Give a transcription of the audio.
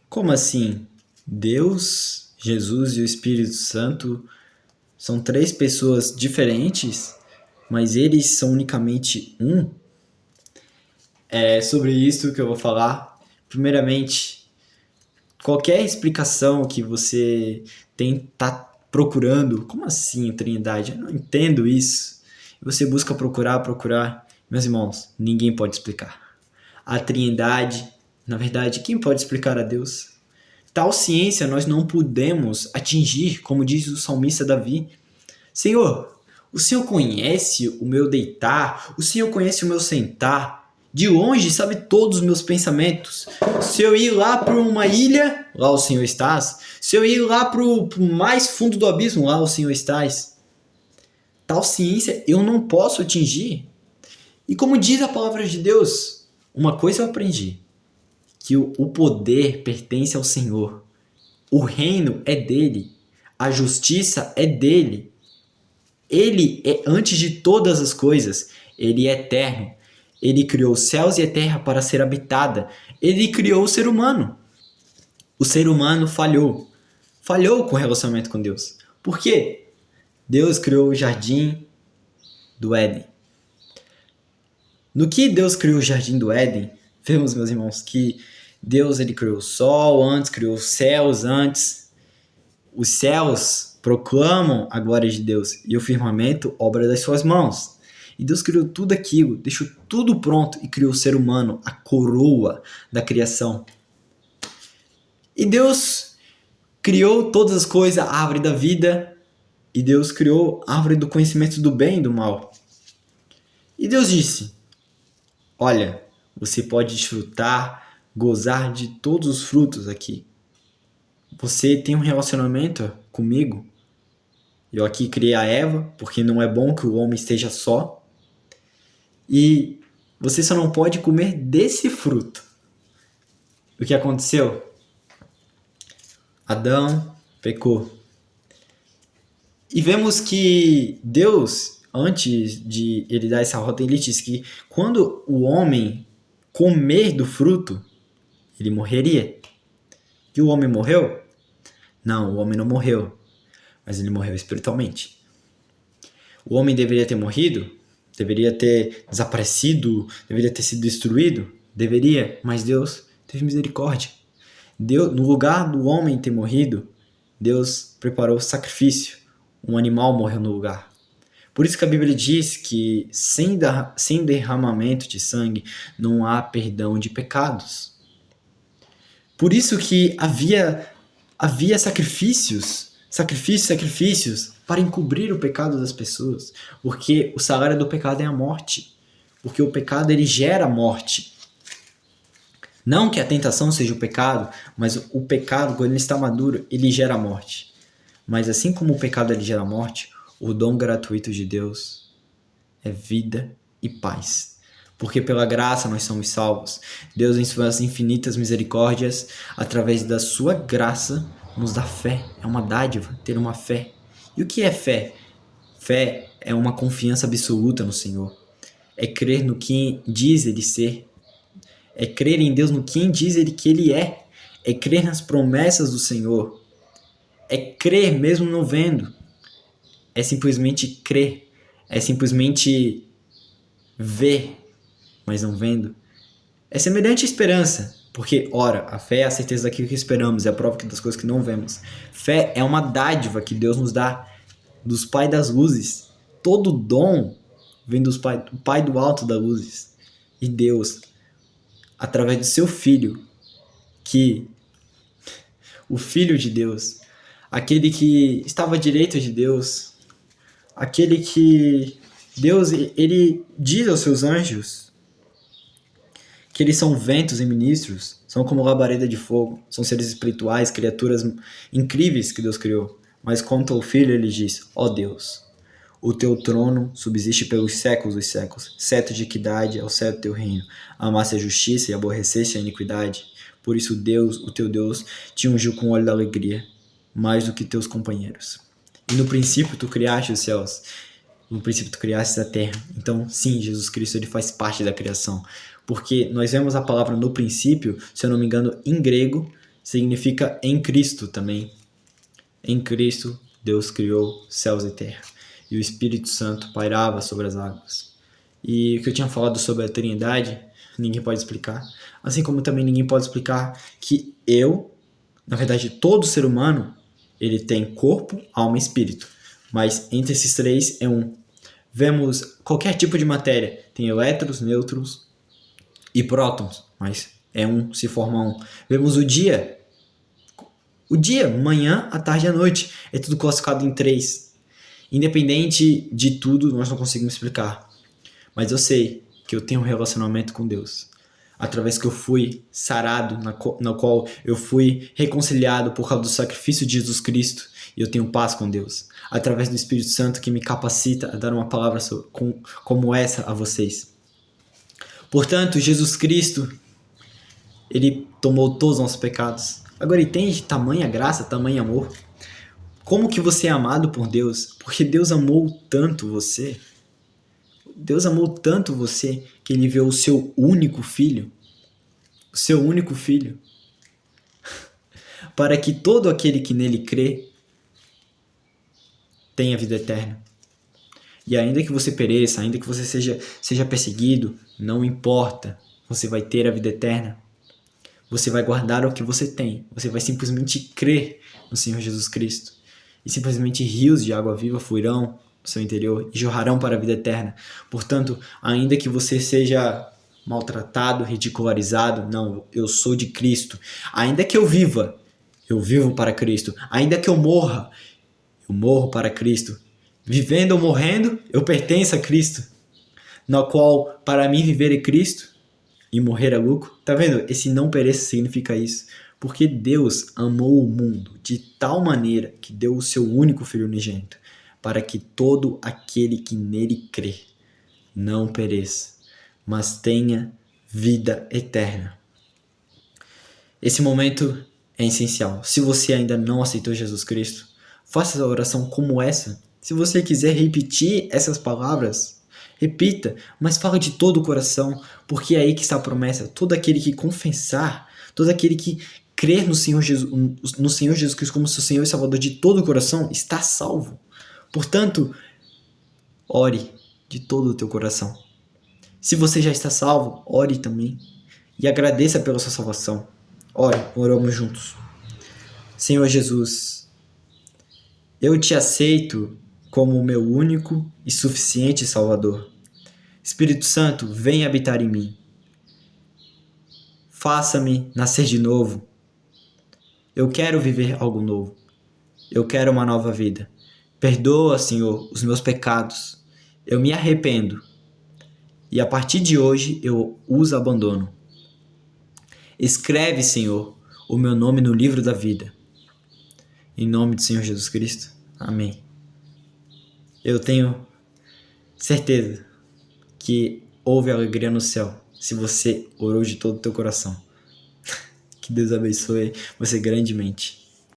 Como assim? Deus, Jesus e o Espírito Santo são três pessoas diferentes, mas eles são unicamente um? É sobre isso que eu vou falar. Primeiramente, qualquer explicação que você tá procurando, como assim Trindade? Eu não entendo isso. Você busca procurar. Meus irmãos, ninguém pode explicar. A Trindade, na verdade, quem pode explicar a Deus? Tal ciência nós não podemos atingir, como diz o salmista Davi. Senhor, o Senhor conhece o meu deitar, o Senhor conhece o meu sentar. De longe sabe todos os meus pensamentos. Se eu ir lá para uma ilha, lá o Senhor estás. Se eu ir lá para o mais fundo do abismo, lá o Senhor estás. Tal ciência eu não posso atingir. E como diz a palavra de Deus, uma coisa eu aprendi, que o poder pertence ao Senhor. O reino é dele. A justiça é dele. Ele é antes de todas as coisas. Ele é eterno. Ele criou os céus e a terra para ser habitada. Ele criou o ser humano. O ser humano falhou. Falhou com o relacionamento com Deus. Por quê? Deus criou o jardim do Éden. No que Deus criou o jardim do Éden, vemos, meus irmãos, que Deus ele criou o sol antes, criou os céus antes. Os céus proclamam a glória de Deus e o firmamento, obra das suas mãos. E Deus criou tudo aquilo, deixou tudo pronto e criou o ser humano, a coroa da criação. E Deus criou todas as coisas, a árvore da vida, e Deus criou a árvore do conhecimento do bem e do mal. E Deus disse: olha, você pode desfrutar, gozar de todos os frutos aqui. Você tem um relacionamento comigo. Eu aqui criei a Eva, porque não é bom que o homem esteja só. E você só não pode comer desse fruto. O que aconteceu? Adão pecou. E vemos que Deus, antes de ele dar essa rota, ele disse que quando o homem comer do fruto, ele morreria. E o homem morreu? Não, o homem não morreu. Mas ele morreu espiritualmente. O homem deveria ter morrido? Deveria ter desaparecido? Deveria ter sido destruído? Deveria, mas Deus teve misericórdia. Deus, no lugar do homem ter morrido, Deus preparou o sacrifício. Um animal morreu no lugar. Por isso que a Bíblia diz que sem derramamento de sangue não há perdão de pecados. Por isso que havia sacrifícios para encobrir o pecado das pessoas, porque o salário do pecado é a morte, porque o pecado ele gera morte. Não que a tentação seja o pecado, mas o pecado, quando ele está maduro, ele gera morte. Mas assim como o pecado ele gera morte, o dom gratuito de Deus é vida e paz. Porque pela graça nós somos salvos. Deus, em suas infinitas misericórdias, através da sua graça, nos dá fé. É uma dádiva ter uma fé. E o que é fé? Fé é uma confiança absoluta no Senhor. É crer no que diz Ele ser. É crer em Deus no que diz Ele que Ele é. É crer nas promessas do Senhor. É crer mesmo não vendo. É simplesmente crer. É simplesmente ver, mas não vendo. É semelhante à esperança. Porque, ora, a fé é a certeza daquilo que esperamos, é a prova das coisas que não vemos. Fé é uma dádiva que Deus nos dá dos Pai das luzes. Todo dom vem do Pai do alto das luzes. E Deus, através do seu Filho, que o Filho de Deus, aquele que estava à direita de Deus, aquele que Deus, ele diz aos seus anjos que eles são ventos e ministros, são como labareda de fogo, são seres espirituais, criaturas incríveis que Deus criou. Mas quanto ao Filho, ele diz: ó Deus, o teu trono subsiste pelos séculos dos séculos, cetro de equidade é o cetro do teu reino, amasse a justiça e aborreceste a iniquidade. Por isso Deus, o teu Deus, te ungiu com o óleo da alegria, mais do que teus companheiros. E no princípio tu criaste os céus, no princípio tu criaste a terra. Então sim, Jesus Cristo ele faz parte da criação. Porque nós vemos a palavra no princípio, se eu não me engano, em grego, significa em Cristo também. Em Cristo, Deus criou céus e terra, e o Espírito Santo pairava sobre as águas. E o que eu tinha falado sobre a Trindade, ninguém pode explicar. Assim como também ninguém pode explicar que na verdade, todo ser humano, ele tem corpo, alma e espírito. Mas entre esses três é um. Vemos qualquer tipo de matéria, tem elétrons, nêutrons e prótons, mas é um, se forma um. Vemos o dia, manhã, à tarde e à noite, é tudo classificado em três. Independente de tudo, nós não conseguimos explicar. Mas eu sei que eu tenho um relacionamento com Deus. Através que eu fui sarado, na qual eu fui reconciliado por causa do sacrifício de Jesus Cristo, e eu tenho paz com Deus. Através do Espírito Santo que me capacita a dar uma palavra como essa a vocês. Portanto, Jesus Cristo, ele tomou todos os nossos pecados. Agora entende tamanha graça, tamanho amor? Como que você é amado por Deus? Porque Deus amou tanto você. Deus amou tanto você que ele enviou o seu único filho, para que todo aquele que nele crê tenha vida eterna. E ainda que você pereça, ainda que você seja perseguido, não importa, você vai ter a vida eterna. Você vai guardar o que você tem. Você vai simplesmente crer no Senhor Jesus Cristo. E simplesmente rios de água viva fluirão no seu interior e jorrarão para a vida eterna. Portanto, ainda que você seja maltratado, ridicularizado, não, eu sou de Cristo. Ainda que eu viva para Cristo. Ainda que eu morra, eu morro para Cristo. Vivendo ou morrendo, eu pertenço a Cristo. Na qual, para mim, viver é Cristo e morrer é lucro. Tá vendo? Esse não pereça significa isso. Porque Deus amou o mundo de tal maneira que deu o seu único Filho unigênito, para que todo aquele que nele crê não pereça, mas tenha vida eterna. Esse momento é essencial. Se você ainda não aceitou Jesus Cristo, faça essa oração como essa. Se você quiser repetir essas palavras, repita, mas fala de todo o coração, porque é aí que está a promessa. Todo aquele que confessar, todo aquele que crer no Senhor Jesus Cristo como seu Senhor e Salvador de todo o coração, está salvo. Portanto, ore de todo o teu coração. Se você já está salvo, ore também. E agradeça pela sua salvação. Oramos juntos. Senhor Jesus, eu te aceito como o meu único e suficiente Salvador. Espírito Santo, vem habitar em mim. Faça-me nascer de novo. Eu quero viver algo novo. Eu quero uma nova vida. Perdoa, Senhor, os meus pecados. Eu me arrependo. E a partir de hoje eu os abandono. Escreve, Senhor, o meu nome no livro da vida. Em nome do Senhor Jesus Cristo. Amém. Eu tenho certeza que houve alegria no céu se você orou de todo o teu coração. Que Deus abençoe você grandemente.